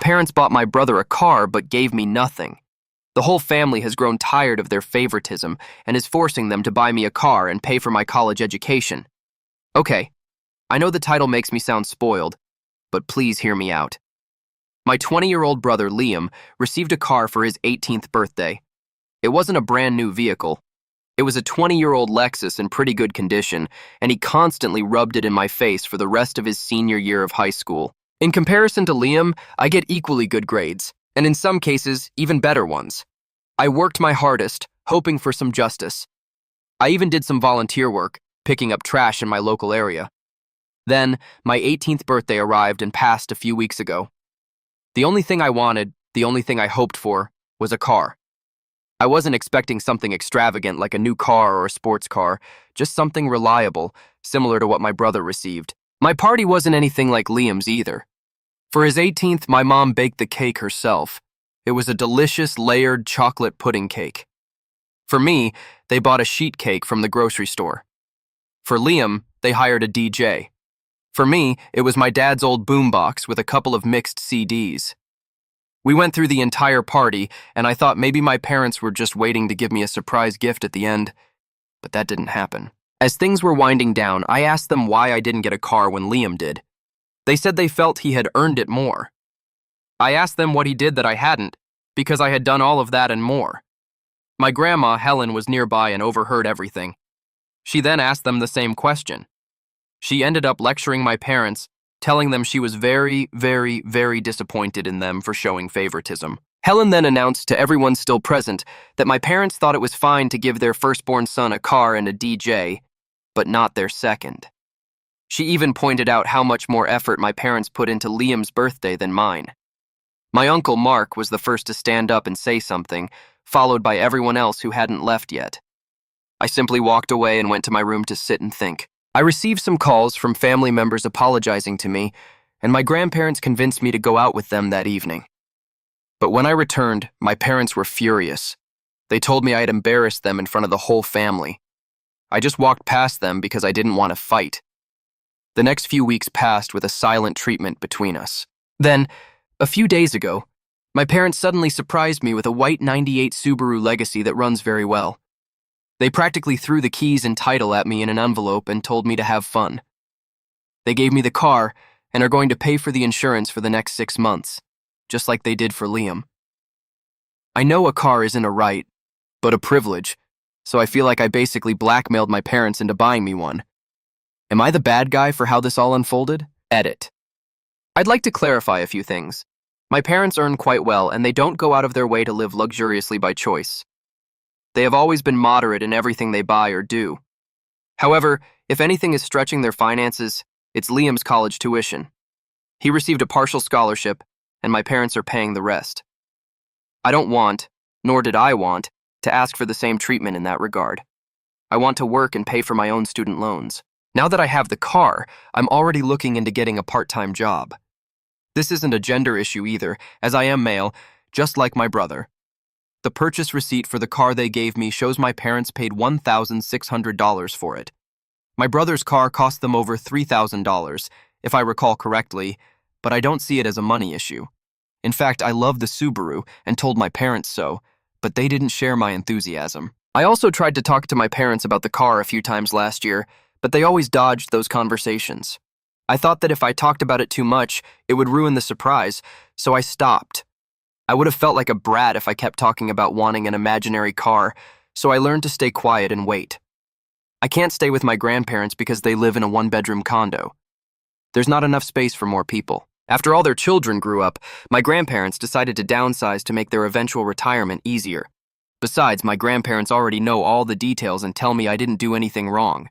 parents bought my brother a car but gave me nothing. The whole family has grown tired of their favoritism and is forcing them to buy me a car and pay for my college education. Okay, I know the title makes me sound spoiled, but please hear me out. My 20-year-old brother, Liam, received a car for his 18th birthday. It wasn't a brand new vehicle. It was a 20-year-old Lexus in pretty good condition, and he constantly rubbed it in my face for the rest of his senior year of high school. In comparison to Liam, I get equally good grades, and in some cases, even better ones. I worked my hardest, hoping for some justice. I even did some volunteer work, picking up trash in my local area. Then, my 18th birthday arrived and passed a few weeks ago. The only thing I wanted, the only thing I hoped for, was a car. I wasn't expecting something extravagant like a new car or a sports car, just something reliable, similar to what my brother received. My party wasn't anything like Liam's either. For his 18th, my mom baked the cake herself. It was a delicious layered chocolate pudding cake. For me, they bought a sheet cake from the grocery store. For Liam, they hired a DJ. For me, it was my dad's old boombox with a couple of mixed CDs. We went through the entire party, and I thought maybe my parents were just waiting to give me a surprise gift at the end, but that didn't happen. As things were winding down, I asked them why I didn't get a car when Liam did. They said they felt he had earned it more. I asked them what he did that I hadn't, because I had done all of that and more. My grandma, Helen, was nearby and overheard everything. She then asked them the same question. She ended up lecturing my parents, telling them she was very, very, very disappointed in them for showing favoritism. Helen then announced to everyone still present that my parents thought it was fine to give their firstborn son a car and a DJ, but not their second. She even pointed out how much more effort my parents put into Liam's birthday than mine. My uncle Mark was the first to stand up and say something, followed by everyone else who hadn't left yet. I simply walked away and went to my room to sit and think. I received some calls from family members apologizing to me, and my grandparents convinced me to go out with them that evening. But when I returned, my parents were furious. They told me I had embarrassed them in front of the whole family. I just walked past them because I didn't want to fight. The next few weeks passed with a silent treatment between us. Then, a few days ago, my parents suddenly surprised me with a white '98 Subaru Legacy that runs very well. They practically threw the keys and title at me in an envelope and told me to have fun. They gave me the car and are going to pay for the insurance for the next 6 months, just like they did for Liam. I know a car isn't a right, but a privilege, so I feel like I basically blackmailed my parents into buying me one. Am I the bad guy for how this all unfolded? Edit. I'd like to clarify a few things. My parents earn quite well, and they don't go out of their way to live luxuriously by choice. They have always been moderate in everything they buy or do. However, if anything is stretching their finances, it's Liam's college tuition. He received a partial scholarship, and my parents are paying the rest. I don't want, nor did I want, to ask for the same treatment in that regard. I want to work and pay for my own student loans. Now that I have the car, I'm already looking into getting a part-time job. This isn't a gender issue either, as I am male, just like my brother. The purchase receipt for the car they gave me shows my parents paid $1,600 for it. My brother's car cost them over $3,000, if I recall correctly, but I don't see it as a money issue. In fact, I love the Subaru and told my parents so, but they didn't share my enthusiasm. I also tried to talk to my parents about the car a few times last year, but they always dodged those conversations. I thought that if I talked about it too much, it would ruin the surprise, so I stopped. I would have felt like a brat if I kept talking about wanting an imaginary car, so I learned to stay quiet and wait. I can't stay with my grandparents because they live in a one-bedroom condo. There's not enough space for more people. After all their children grew up, my grandparents decided to downsize to make their eventual retirement easier. Besides, my grandparents already know all the details and tell me I didn't do anything wrong.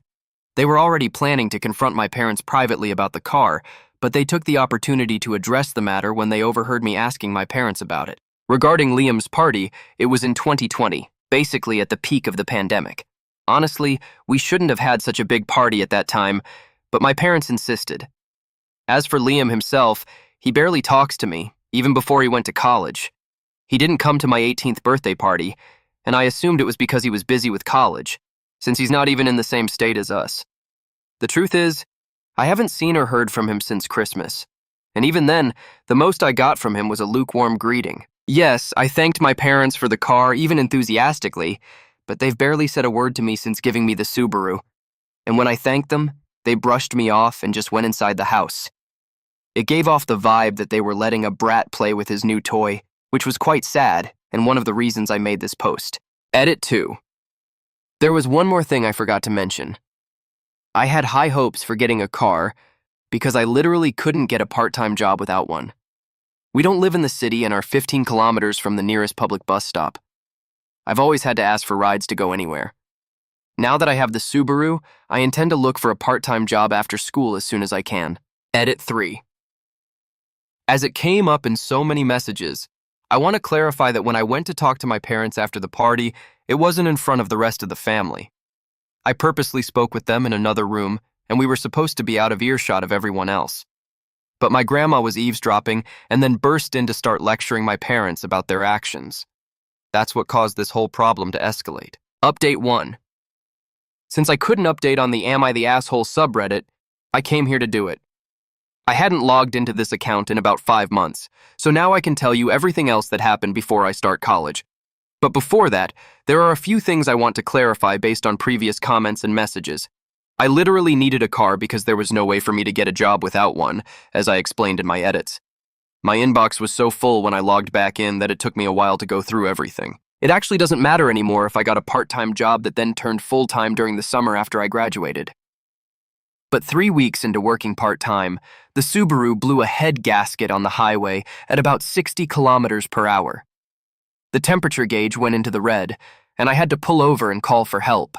They were already planning to confront my parents privately about the car, but they took the opportunity to address the matter when they overheard me asking my parents about it. Regarding Liam's party, it was in 2020, basically at the peak of the pandemic. Honestly, we shouldn't have had such a big party at that time, but my parents insisted. As for Liam himself, he barely talks to me, even before he went to college. He didn't come to my 18th birthday party, and I assumed it was because he was busy with college, since he's not even in the same state as us. The truth is, I haven't seen or heard from him since Christmas, And even then, the most I got from him was a lukewarm greeting. Yes, I thanked my parents for the car, even enthusiastically, but they've barely said a word to me since giving me the Subaru. And when I thanked them, they brushed me off and just went inside the house. It gave off the vibe that they were letting a brat play with his new toy, which was quite sad, and one of the reasons I made this post. Edit 2. There was one more thing I forgot to mention. I had high hopes for getting a car because I literally couldn't get a part-time job without one. We don't live in the city and are 15 kilometers from the nearest public bus stop. I've always had to ask for rides to go anywhere. Now that I have the Subaru, I intend to look for a part-time job after school as soon as I can. Edit 3. As it came up in so many messages, I want to clarify that when I went to talk to my parents after the party, it wasn't in front of the rest of the family. I purposely spoke with them in another room, and we were supposed to be out of earshot of everyone else. But my grandma was eavesdropping and then burst in to start lecturing my parents about their actions. That's what caused this whole problem to escalate. Update 1. Since I couldn't update on the Am I the Asshole subreddit, I came here to do it. I hadn't logged into this account in about 5 months, so now I can tell you everything else that happened before I start college. But before that, there are a few things I want to clarify based on previous comments and messages. I literally needed a car because there was no way for me to get a job without one, as I explained in my edits. My inbox was so full when I logged back in that it took me a while to go through everything. It actually doesn't matter anymore if I got a part-time job that then turned full-time during the summer after I graduated. But 3 weeks into working part-time, the Subaru blew a head gasket on the highway at about 60 kilometers per hour. The temperature gauge went into the red, and I had to pull over and call for help.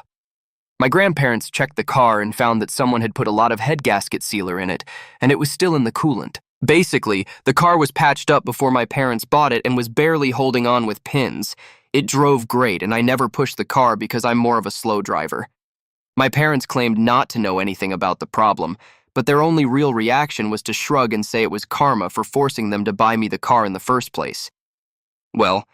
My grandparents checked the car and found that someone had put a lot of head gasket sealer in it, and it was still in the coolant. Basically, the car was patched up before my parents bought it and was barely holding on with pins. It drove great, and I never pushed the car because I'm more of a slow driver. My parents claimed not to know anything about the problem, but their only real reaction was to shrug and say it was karma for forcing them to buy me the car in the first place. Well,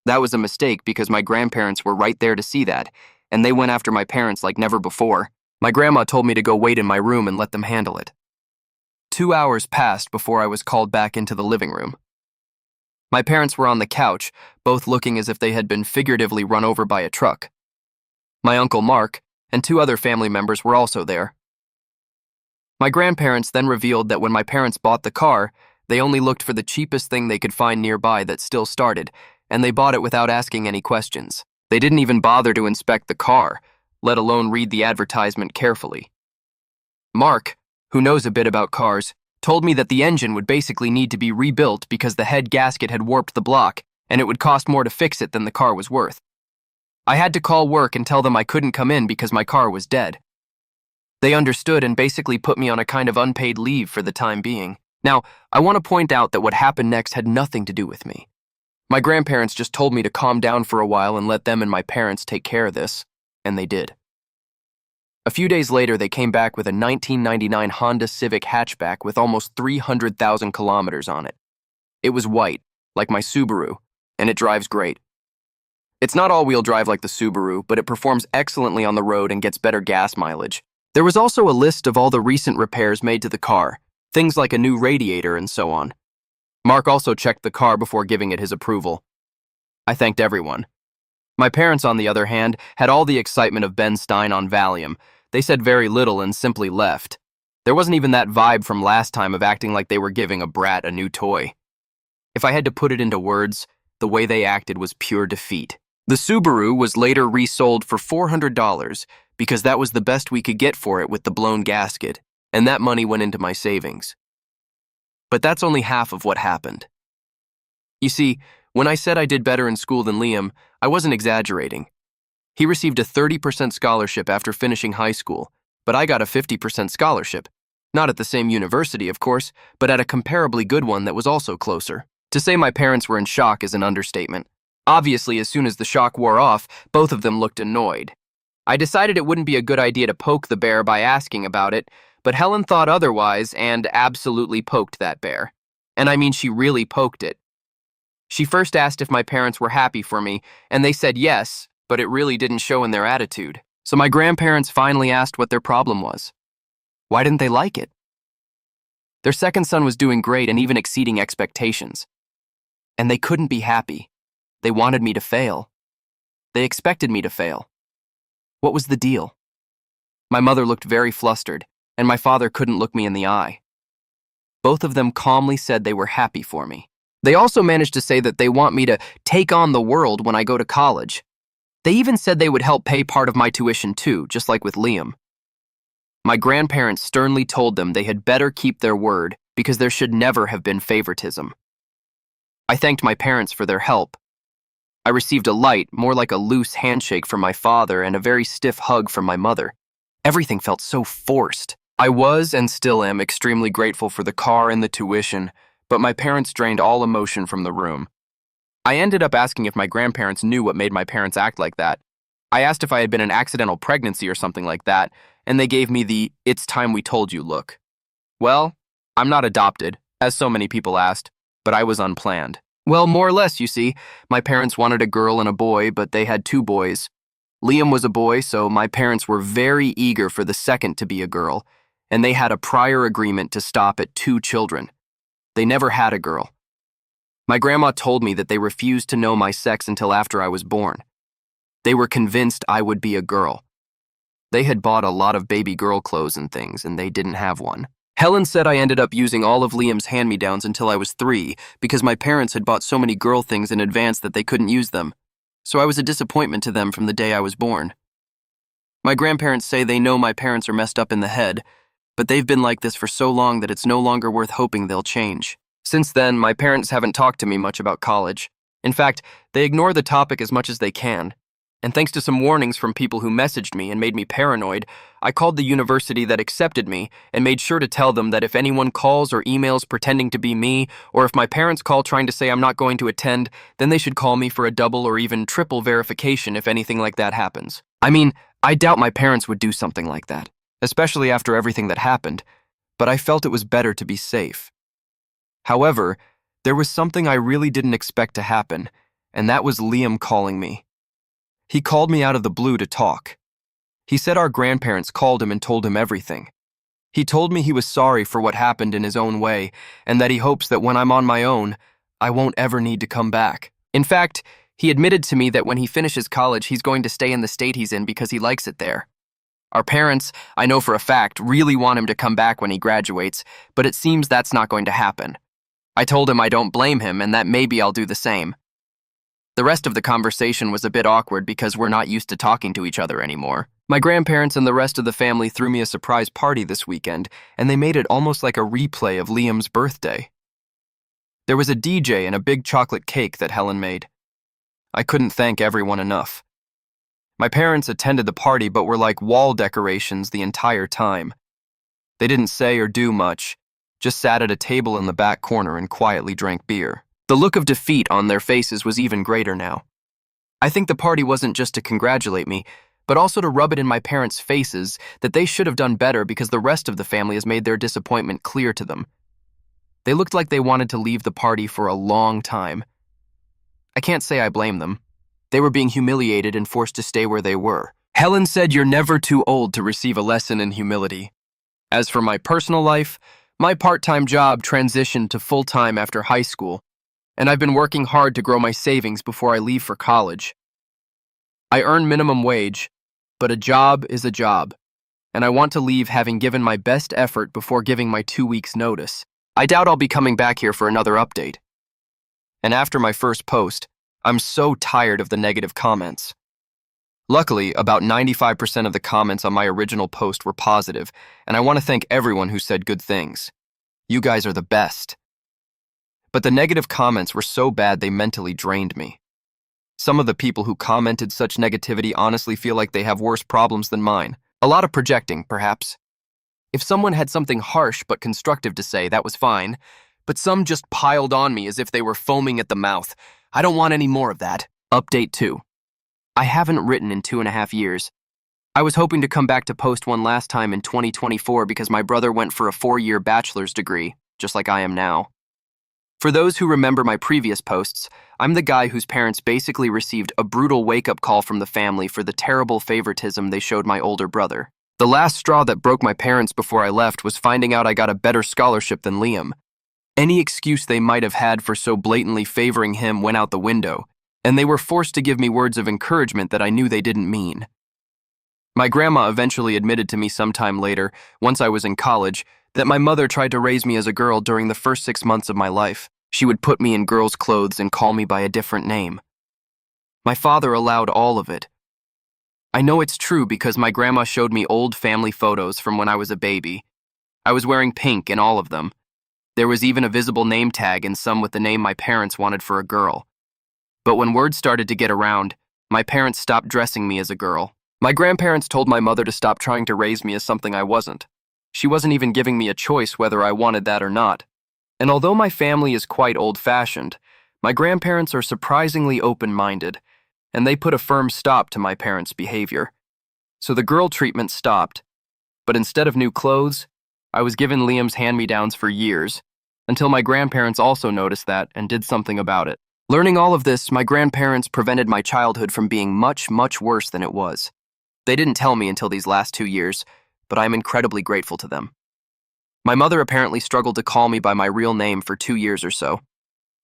that was a mistake because my grandparents were right there to see that, and they went after my parents like never before. My grandma told me to go wait in my room and let them handle it. 2 hours passed before I was called back into the living room. My parents were on the couch, both looking as if they had been figuratively run over by a truck. My uncle Mark and 2 other family members were also there. My grandparents then revealed that when my parents bought the car, they only looked for the cheapest thing they could find nearby that still started, and they bought it without asking any questions. They didn't even bother to inspect the car, let alone read the advertisement carefully. Mark, who knows a bit about cars, told me that the engine would basically need to be rebuilt because the head gasket had warped the block, and it would cost more to fix it than the car was worth. I had to call work and tell them I couldn't come in because my car was dead. They understood and basically put me on a kind of unpaid leave for the time being. Now, I want to point out that what happened next had nothing to do with me. My grandparents just told me to calm down for a while and let them and my parents take care of this, and they did. A few days later, they came back with a 1999 Honda Civic hatchback with almost 300,000 kilometers on it. It was white, like my Subaru, and it drives great. It's not all-wheel drive like the Subaru, but it performs excellently on the road and gets better gas mileage. There was also a list of all the recent repairs made to the car, things like a new radiator and so on. Mark also checked the car before giving it his approval. I thanked everyone. My parents, on the other hand, had all the excitement of Ben Stein on Valium. They said very little and simply left. There wasn't even that vibe from last time of acting like they were giving a brat a new toy. If I had to put it into words, the way they acted was pure defeat. The Subaru was later resold for $400 because that was the best we could get for it with the blown gasket, and that money went into my savings. But that's only half of what happened. You see, when I said I did better in school than Liam, I wasn't exaggerating. He received a 30% scholarship after finishing high school, but I got a 50% scholarship. Not at the same university, of course, but at a comparably good one that was also closer. To say my parents were in shock is an understatement. Obviously, as soon as the shock wore off, both of them looked annoyed. I decided it wouldn't be a good idea to poke the bear by asking about it, but Helen thought otherwise and absolutely poked that bear. And I mean, she really poked it. She first asked if my parents were happy for me, and they said yes, but it really didn't show in their attitude. So my grandparents finally asked what their problem was. Why didn't they like it? Their second son was doing great and even exceeding expectations. And they couldn't be happy. They wanted me to fail. They expected me to fail. What was the deal? My mother looked very flustered, and my father couldn't look me in the eye. Both of them calmly said they were happy for me. They also managed to say that they want me to take on the world when I go to college. They even said they would help pay part of my tuition too, just like with Liam. My grandparents sternly told them they had better keep their word because there should never have been favoritism. I thanked my parents for their help. I received a light, more like a loose handshake from my father and a very stiff hug from my mother. Everything felt so forced. I was and still am extremely grateful for the car and the tuition, but my parents drained all emotion from the room. I ended up asking if my grandparents knew what made my parents act like that. I asked if I had been an accidental pregnancy or something like that, and they gave me the "it's time we told you" look. Well, I'm not adopted, as so many people asked, but I was unplanned. Well, more or less, you see. My parents wanted a girl and a boy, but they had 2 boys. Liam was a boy, so my parents were very eager for the second to be a girl, and they had a prior agreement to stop at 2 children. They never had a girl. My grandma told me that they refused to know my sex until after I was born. They were convinced I would be a girl. They had bought a lot of baby girl clothes and things, and they didn't have one. Helen said I ended up using all of Liam's hand-me-downs until I was 3 because my parents had bought so many girl things in advance that they couldn't use them. So I was a disappointment to them from the day I was born. My grandparents say they know my parents are messed up in the head, but they've been like this for so long that it's no longer worth hoping they'll change. Since then, my parents haven't talked to me much about college. In fact, they ignore the topic as much as they can. And thanks to some warnings from people who messaged me and made me paranoid, I called the university that accepted me and made sure to tell them that if anyone calls or emails pretending to be me, or if my parents call trying to say I'm not going to attend, then they should call me for a double or even triple verification if anything like that happens. I mean, I doubt my parents would do something like that, especially after everything that happened, but I felt it was better to be safe. However, there was something I really didn't expect to happen, and that was Liam calling me. He called me out of the blue to talk. He said our grandparents called him and told him everything. He told me he was sorry for what happened in his own way, and that he hopes that when I'm on my own, I won't ever need to come back. In fact, he admitted to me that when he finishes college, he's going to stay in the state he's in because he likes it there. Our parents, I know for a fact, really want him to come back when he graduates, but it seems that's not going to happen. I told him I don't blame him and that maybe I'll do the same. The rest of the conversation was a bit awkward because we're not used to talking to each other anymore. My grandparents and the rest of the family threw me a surprise party this weekend, and they made it almost like a replay of Liam's birthday. There was a DJ and a big chocolate cake that Helen made. I couldn't thank everyone enough. My parents attended the party but were like wall decorations the entire time. They didn't say or do much, just sat at a table in the back corner and quietly drank beer. The look of defeat on their faces was even greater now. I think the party wasn't just to congratulate me, but also to rub it in my parents' faces that they should have done better because the rest of the family has made their disappointment clear to them. They looked like they wanted to leave the party for a long time. I can't say I blame them. They were being humiliated and forced to stay where they were. Helen said you're never too old to receive a lesson in humility. As for my personal life, my part-time job transitioned to full-time after high school, and I've been working hard to grow my savings before I leave for college. I earn minimum wage, but a job is a job, and I want to leave having given my best effort before giving my 2 weeks' notice. I doubt I'll be coming back here for another update. And after my first post, I'm so tired of the negative comments. Luckily, about 95% of the comments on my original post were positive, and I want to thank everyone who said good things. You guys are the best. But the negative comments were so bad they mentally drained me. Some of the people who commented such negativity honestly feel like they have worse problems than mine. A lot of projecting, perhaps. If someone had something harsh but constructive to say, that was fine, but some just piled on me as if they were foaming at the mouth. I don't want any more of that. Update 2. I haven't written in 2.5 years. I was hoping to come back to post one last time in 2024 because my brother went for a 4-year bachelor's degree, just like I am now. For those who remember my previous posts, I'm the guy whose parents basically received a brutal wake-up call from the family for the terrible favoritism they showed my older brother. The last straw that broke my parents before I left was finding out I got a better scholarship than Liam. Any excuse they might have had for so blatantly favoring him went out the window, and they were forced to give me words of encouragement that I knew they didn't mean. My grandma eventually admitted to me sometime later, once I was in college, that my mother tried to raise me as a girl during the first 6 months of my life. She would put me in girls' clothes and call me by a different name. My father allowed all of it. I know it's true because my grandma showed me old family photos from when I was a baby. I was wearing pink in all of them. There was even a visible name tag in some with the name my parents wanted for a girl. But when word started to get around, my parents stopped dressing me as a girl. My grandparents told my mother to stop trying to raise me as something I wasn't. She wasn't even giving me a choice whether I wanted that or not. And although my family is quite old-fashioned, my grandparents are surprisingly open-minded, and they put a firm stop to my parents' behavior. So the girl treatment stopped, but instead of new clothes, I was given Liam's hand-me-downs for years, until my grandparents also noticed that and did something about it. Learning all of this, my grandparents prevented my childhood from being much, much worse than it was. They didn't tell me until these last 2 years, but I'm incredibly grateful to them. My mother apparently struggled to call me by my real name for 2 years or so.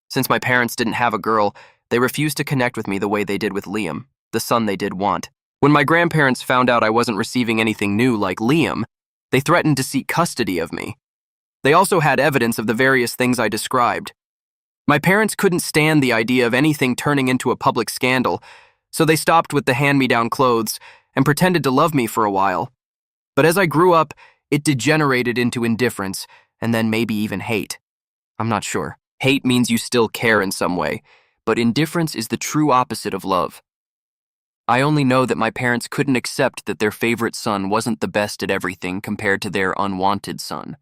Since my parents didn't have a girl, they refused to connect with me the way they did with Liam, the son they did want. When my grandparents found out I wasn't receiving anything new like Liam, they threatened to seek custody of me. They also had evidence of the various things I described. My parents couldn't stand the idea of anything turning into a public scandal, so they stopped with the hand-me-down clothes and pretended to love me for a while. But as I grew up, it degenerated into indifference and then maybe even hate. I'm not sure. Hate means you still care in some way, but indifference is the true opposite of love. I only know that my parents couldn't accept that their favorite son wasn't the best at everything compared to their unwanted son.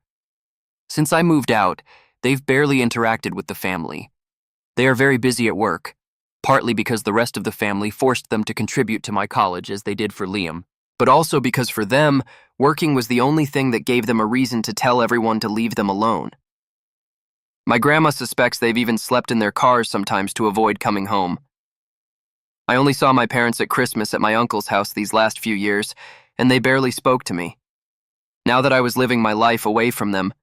Since I moved out, they've barely interacted with the family. They are very busy at work, partly because the rest of the family forced them to contribute to my college as they did for Liam, but also because for them, working was the only thing that gave them a reason to tell everyone to leave them alone. My grandma suspects they've even slept in their cars sometimes to avoid coming home. I only saw my parents at Christmas at my uncle's house these last few years, and they barely spoke to me. Now that I was living my life away from them,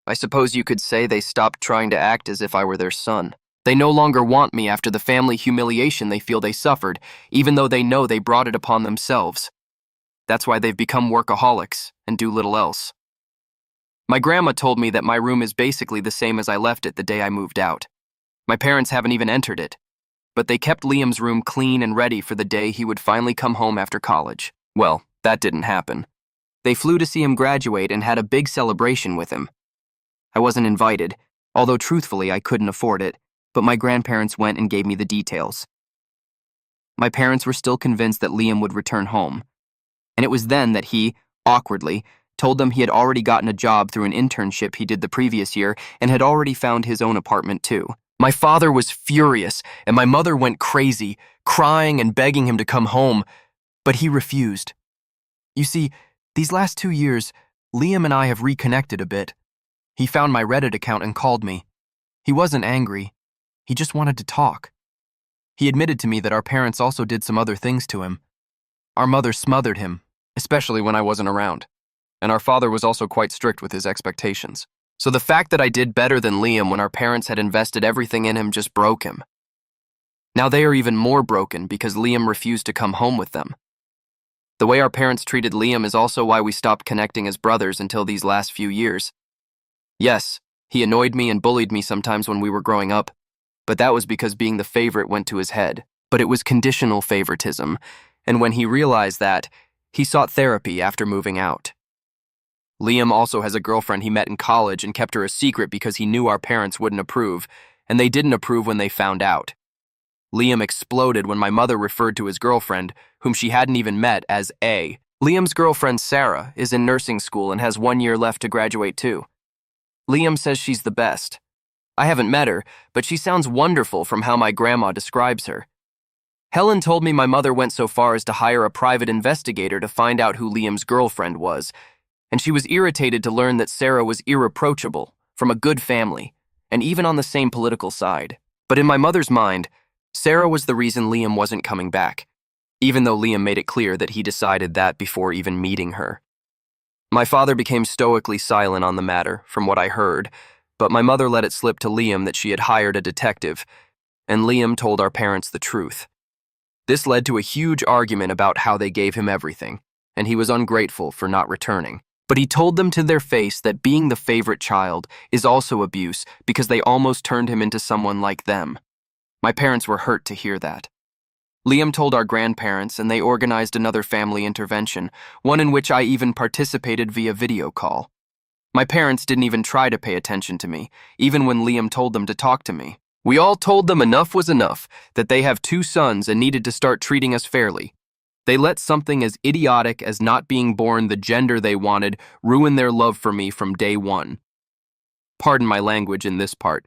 I suppose you could say they stopped trying to act as if I were their son. They no longer want me after the family humiliation they feel they suffered, even though they know they brought it upon themselves. That's why they've become workaholics and do little else. My grandma told me that my room is basically the same as I left it the day I moved out. My parents haven't even entered it, but they kept Liam's room clean and ready for the day he would finally come home after college. Well, that didn't happen. They flew to see him graduate and had a big celebration with him. I wasn't invited, although truthfully I couldn't afford it, but my grandparents went and gave me the details. My parents were still convinced that Liam would return home, and it was then that he, awkwardly, told them he had already gotten a job through an internship he did the previous year and had already found his own apartment too. My father was furious, and my mother went crazy, crying and begging him to come home, but he refused. You see, these last 2 years, Liam and I have reconnected a bit. He found my Reddit account and called me. He wasn't angry. He just wanted to talk. He admitted to me that our parents also did some other things to him. Our mother smothered him, especially when I wasn't around. And our father was also quite strict with his expectations. So the fact that I did better than Liam when our parents had invested everything in him just broke him. Now they are even more broken because Liam refused to come home with them. The way our parents treated Liam is also why we stopped connecting as brothers until these last few years. Yes, he annoyed me and bullied me sometimes when we were growing up, but that was because being the favorite went to his head. But it was conditional favoritism, and when he realized that, he sought therapy after moving out. Liam also has a girlfriend he met in college and kept her a secret because he knew our parents wouldn't approve, and they didn't approve when they found out. Liam exploded when my mother referred to his girlfriend, whom she hadn't even met, as A. Liam's girlfriend, Sarah, is in nursing school and has 1 year left to graduate too. Liam says she's the best. I haven't met her, but she sounds wonderful from how my grandma describes her. Helen told me my mother went so far as to hire a private investigator to find out who Liam's girlfriend was, and she was irritated to learn that Sarah was irreproachable, from a good family, and even on the same political side. But in my mother's mind, Sarah was the reason Liam wasn't coming back. even though Liam made it clear that he decided that before even meeting her. My father became stoically silent on the matter, from what I heard, but my mother let it slip to Liam that she had hired a detective, and Liam told our parents the truth. This led to a huge argument about how they gave him everything, and he was ungrateful for not returning. But he told them to their face that being the favorite child is also abuse because they almost turned him into someone like them. My parents were hurt to hear that. Liam told our grandparents, and they organized another family intervention, one in which I even participated via video call. My parents didn't even try to pay attention to me, even when Liam told them to talk to me. We all told them enough was enough, that they have 2 sons and needed to start treating us fairly. They let something as idiotic as not being born the gender they wanted ruin their love for me from day one. Pardon my language in this part.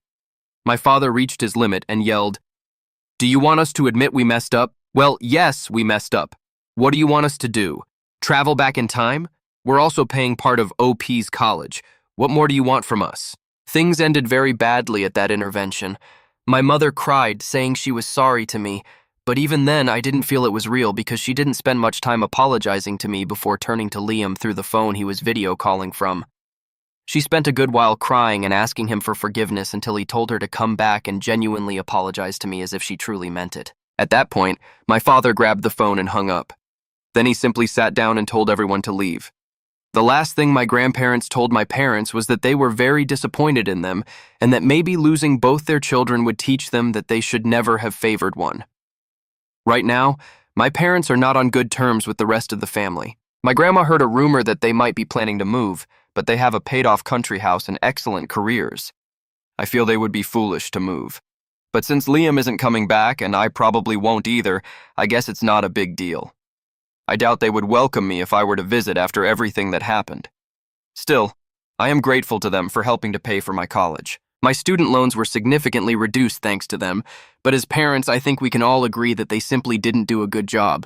My father reached his limit and yelled, "Do you want us to admit we messed up? Well, yes, we messed up. What do you want us to do? Travel back in time? We're also paying part of OP's college. What more do you want from us?" Things ended very badly at that intervention. My mother cried, saying she was sorry to me, but even then I didn't feel it was real because she didn't spend much time apologizing to me before turning to Liam through the phone he was video calling from. She spent a good while crying and asking him for forgiveness until he told her to come back and genuinely apologize to me as if she truly meant it. At that point, my father grabbed the phone and hung up. Then he simply sat down and told everyone to leave. The last thing my grandparents told my parents was that they were very disappointed in them and that maybe losing both their children would teach them that they should never have favored one. Right now, my parents are not on good terms with the rest of the family. My grandma heard a rumor that they might be planning to move, but they have a paid-off country house and excellent careers. I feel they would be foolish to move. But since Liam isn't coming back, and I probably won't either, I guess it's not a big deal. I doubt they would welcome me if I were to visit after everything that happened. Still, I am grateful to them for helping to pay for my college. My student loans were significantly reduced thanks to them, but as parents, I think we can all agree that they simply didn't do a good job.